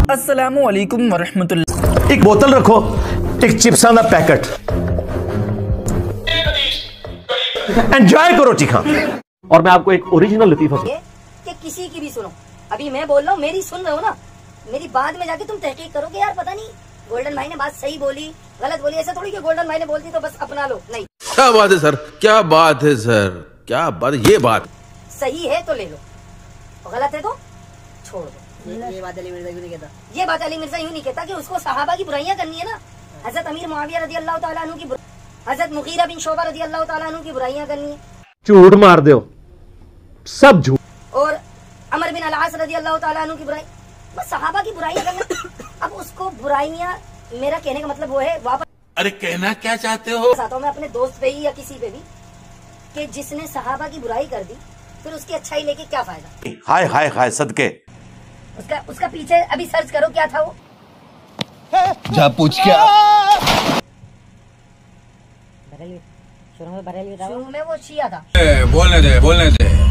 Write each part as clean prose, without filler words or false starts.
अस्सलामुअलैकुम वरहमतुल्लाह। एक बोतल रखो, एक चिप्सा का पैकेट, एंजॉय करो चिखा। और मैं आपको एक ओरिजिनल लतीफा कि किसी की भी सुनो, अभी मैं बोल रहा हूँ, मेरी सुन रहे हो ना, मेरी बाद में जाके तुम तहकीक करो कि यार पता नहीं गोल्डन भाई ने बात सही बोली गलत बोली। ऐसा थोड़ी कि गोल्डन भाई ने बोलती तो बस अपना लो, नहीं। क्या बात है सर, क्या बात है सर, क्या बात है। ये बात सही है तो ले लो, और गलत है तो छोड़ दो। ये बात अली मिर्जा यूं नहीं कहता, ये बात अली मिर्जा यूं नहीं कहता कि उसको सहाबा की बुराइयां करनी है ना। हजरत अमीर मुआविया रजी अल्लाह तआला अन्हु की, हजरत मुगीरा बिन शोबा रजी अल्लाह तआला अन्हु की बुराइयां करनी है। झूठ मार दो, सब झूठ। और अमर बिन अल-आस रजी अल्लाह तआला अन्हु की बुराई, बस सहाबा की बुराइयां करना। अब उसको बुराइयां, मेरा कहने का मतलब वो है, वापस अरे कहना क्या चाहते हो? आता हूँ मैं अपने दोस्त पे ही या किसी पे भी, कि जिसने सहाबा की बुराई कर दी फिर उसकी अच्छाई लेके क्या फायदा। हाय हाय हाय सदके। उसका पीछे अभी सर्च करो क्या था वो। जा पूछ क्या। शुरू में वो शिया था। बोलने दे,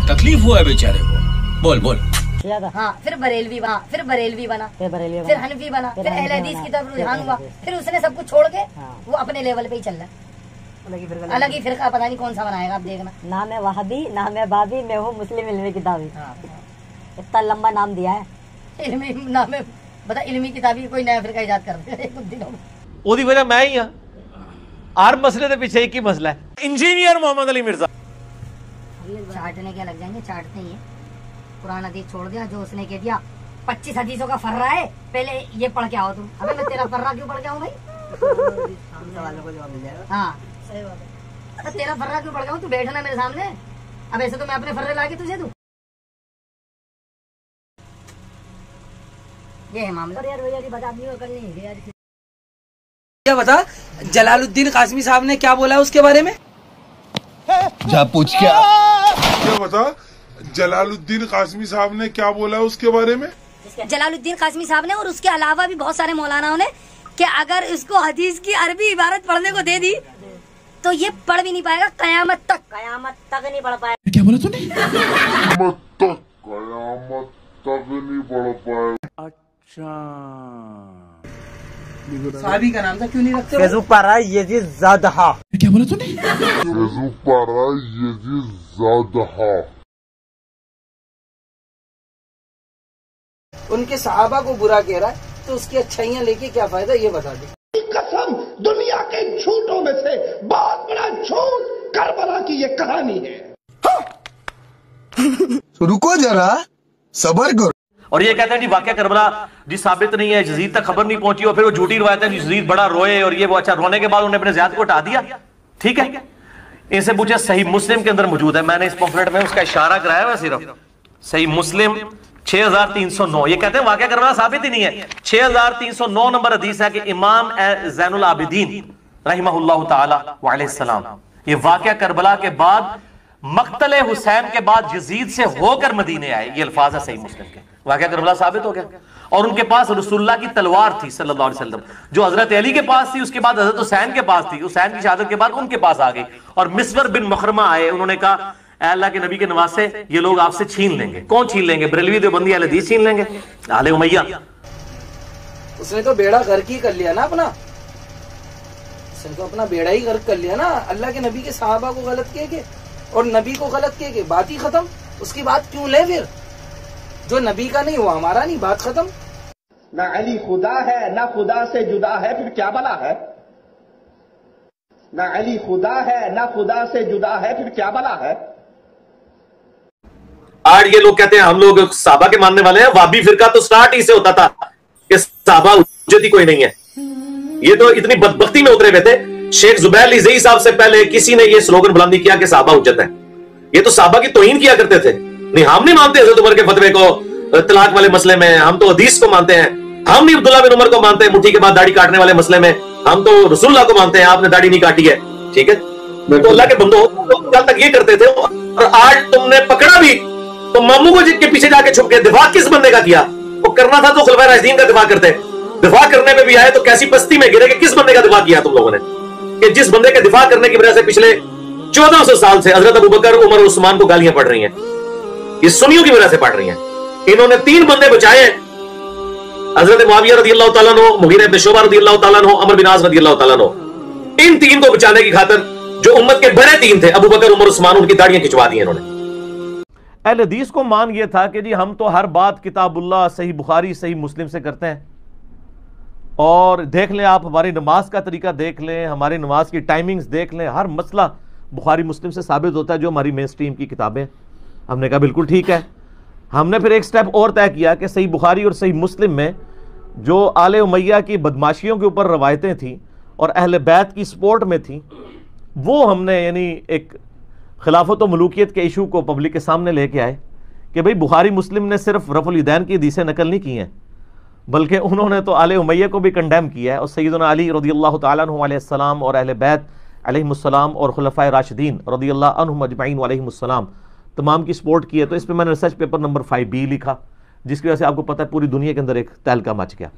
तकलीफ हुआ है बेचारे को। बोल। शिया था, हाँ। फिर बरेलवी बना, फिर हनफी बना, फिर अहले हदीस की तरफ रुझान हुआ, फिर उसने सब कुछ छोड़ के वो अपने लेवल पे ही चल रहा है। अलग ही फिरका, पता नहीं कौन सा बनाएगा, आप देखना। नाम है वहाबी, नाम है बाबी, मैं हूँ मुस्लिम इल्मी किताबी। इतना लंबा नाम दिया है। इल्मी नाम है, बता इल्मी किताबी कोई नया फिरका इजाद कर दे कुछ दिनों में। ओदी वजह मैं ही हाँ। हर मसले के पीछे एक ही मसला है, इंजीनियर मोहम्मद अली मिर्जा। चाटने क्या लग जाएंगे, चाटते ही है। कुरान हदीस छोड़ दिया, जो उसने कह दिया 25 हदीसों का फर्रा है, पहले ये पढ़ के आओ तुम। अबे मैं तेरा फर्रा क्यों पढ़ के आऊँ भाई? सवालों को जवाब मिल जाएगा। हाँ सही बात है। अरे तेरा फर्रा क्यों पढ़ के आऊँ, तू बैठना मेरे सामने। अब ऐसे तो मैं अपने फर्रे ला के तुझे दूं। ये है मामला। यार बता दी कल नहीं यार। क्या बता, जलालुद्दीन कासमी साहब ने क्या बोला उसके बारे में? जा पूछ क्या। क्या बता, जलालुद्दीन कासमी साहब ने क्या बोला उसके बारे में? जलालुद्दीन कासमी साहब ने और उसके अलावा भी बहुत सारे मौलानाओं ने, कि अगर इसको हदीस की अरबी इबारत पढ़ने को दे दी तो ये पढ़ भी नहीं पाएगा कयामत तक नहीं पढ़ पाएगा। क्या बोला तूने? कयामत तक नहीं पढ़ पाएगा। अच्छा, साहबी का नाम था क्यों नहीं रखते? क्या बोला तूने? उनके सहाबा को बुरा कह रहा है तो उसकी अच्छाइयाँ लेके क्या फायदा, ये बता दे। कसम, दुनिया के झूठों में से बहुत बड़ा झूठ करबला की ये कहानी है। तो रुको जरा, सबर करो। और ये कहते हैं जी वाकया करबला जी साबित नहीं है, यजीद तक खबर नहीं पहुंची, और फिर वो झूठी रवायत है यजीद बड़ा रोए और ये वो। अच्छा, रोने के बाद उन्होंने अपने ज़ियाद को हटा दिया, ठीक है। इनसे पूछे सही मुस्लिम के अंदर मौजूद है, मैंने इस पॉम्फलेट में उसका इशारा कराया हुआ सिर्फ। सही मुस्लिम 6309, ये कहते हैं वाकया करबला साबित ही नहीं है। 6309 नंबर हदीस है कि इमाम ज़ैनुल आबिदीन रहमहुल्लाह ताला व अलैहिस्सलाम, ये वाकया करबला के बाद मक्तले हुसैन के बाद यजीद से होकर मदीने आए। ये अल्फाज है सही मुस्लिम के। वाकया करबला साबित हो गया। और उनके पास रसूलुल्लाह की तलवार थी सल्लल्लाहु अलैहि वसल्लम, जो हजरत अली के पास थी, उसके बाद हजरत हुसैन के पास थी, हुसैन की शहादत के बाद उनके पास आ गई। और मिस्वर बिन मुखरमा आए, उन्होंने कहा अल्लाह के नबी के नवासे, ये लोग आपसे छीन लेंगे। कौन छीन लेंगे? बरेलवी देवबंदी अहले हदीस छीन लेंगे, आले उमैया। उसने तो बेड़ा गर्क ही कर लिया ना अपना, उसने तो अपना बेड़ा ही गर्क कर लिया ना। अल्लाह के नबी के सहाबा को गलत कह के और नबी को गलत कह के बात ही खत्म। उसकी बात क्यों ले फिर? जो नबी का नहीं वो हमारा नहीं, बात खत्म। ना अली खुदा है, ना खुदा से जुदा है, फिर क्या भला है? ना अली खुदा है, ना खुदा से जुदा है, फिर क्या भला है? आज ये लोग कहते हैं हम लोग साहबा के मानने वाले हैं। वाबी फिरका तो स्टार्ट ही से होता था कि साहबा हुज्जत ही कोई नहीं है। ये तो इतनी बदबख्ती में उतरे हुए थे। शेख जुबैर लिज़ई साहब से पहले किसी ने ये स्लोगन बुलंदी किया कि साहबा हुज्जत है। ये तो साहबा की तौहीन किया करते थे। नहीं, हम नहीं मानते हज़रत उमर के फतवे को तलाक वाले मसले में, हम तो हदीस को मानते हैं। हम नहीं अब्दुल्लाह बिन उमर को मानते हैं मुट्ठी के बाद दाढ़ी काटने वाले मसले में, हम तो रसूलुल्लाह को मानते हैं। आपने दाढ़ी नहीं काटी है, ठीक है, तो अल्लाह के बंदो कल तक ये करते थे। और आज तुमने पकड़ा भी तो मामू को के पीछे जाके छुप के दिफा किस बंदे का किया? वो करना था तो खुलफाए राशिदीन का दिफा करते। दिफा करने में भी आए तो कैसी पस्ती में गिरे कि किस बंदे का दिफा किया तुम लोगों ने, कि जिस बंदे के दिफा करने की वजह से पिछले 1400 साल से हजरत अबू बकर, उमर और उस्मान को गालियां पड़ रही हैं। ये सुन्नियों की वजह से पड़ रही हैं। इन्होंने 3 बंदे बचाए हजरत मुआविया रज़ियल्लाहु ताला अन्हु, मुगीरा इब्न शुबा रज़ियल्लाहु ताला अन्हु, अमर बिन आस रज़ियल्लाहु ताला अन्हु, इन तीन को बचाने की खातिर जो उम्मत के बड़े तीन थे, अबू बकर, उमर, उस्मान, उनकी दाढ़ियां खिंचवा दी इन्होंने। अहले हदीस को मान ये था कि जी हम तो हर बात किताबुल्लाह, सही बुखारी, सही मुस्लिम से करते हैं, और देख लें आप हमारी नमाज का तरीका देख लें, हमारी नमाज की टाइमिंग्स देख लें, हर मसला बुखारी मुस्लिम से साबित होता है जो हमारी मेन स्ट्रीम की किताबें। हमने कहा बिल्कुल ठीक है। हमने फिर एक स्टेप और तय किया कि सही बुखारी और सही मुस्लिम में जो आले उमैया की बदमाशियों के ऊपर रवायतें थी और अहले बैत की सपोर्ट में थी, वो हमने यानी एक खिलाफत व मलूकियत के इशू को पब्लिक के सामने लेके आए कि भाई बुखारी मुस्लिम ने सिर्फ रफ़ुल यदैन की हदीसें नकल नहीं की हैं, बल्कि उन्होंने तो आले उमैया को भी कंडेम किया है, और सैयदना अली रज़ियल्लाहु ताला अन्हु अलैहिस्सलाम और अहले बैत अलैहिमुस्सलाम और खुलफाए राशिदीन रज़ियल्लाहु अन्हुम अजमईन अलैहिमुस्सलाम तमाम की सपोर्ट की है। तो इस पर मैंने रिसर्च पेपर नंबर 5B लिखा, जिसकी वजह से आपको पता है पूरी दुनिया के अंदर एक तहलका मच गया।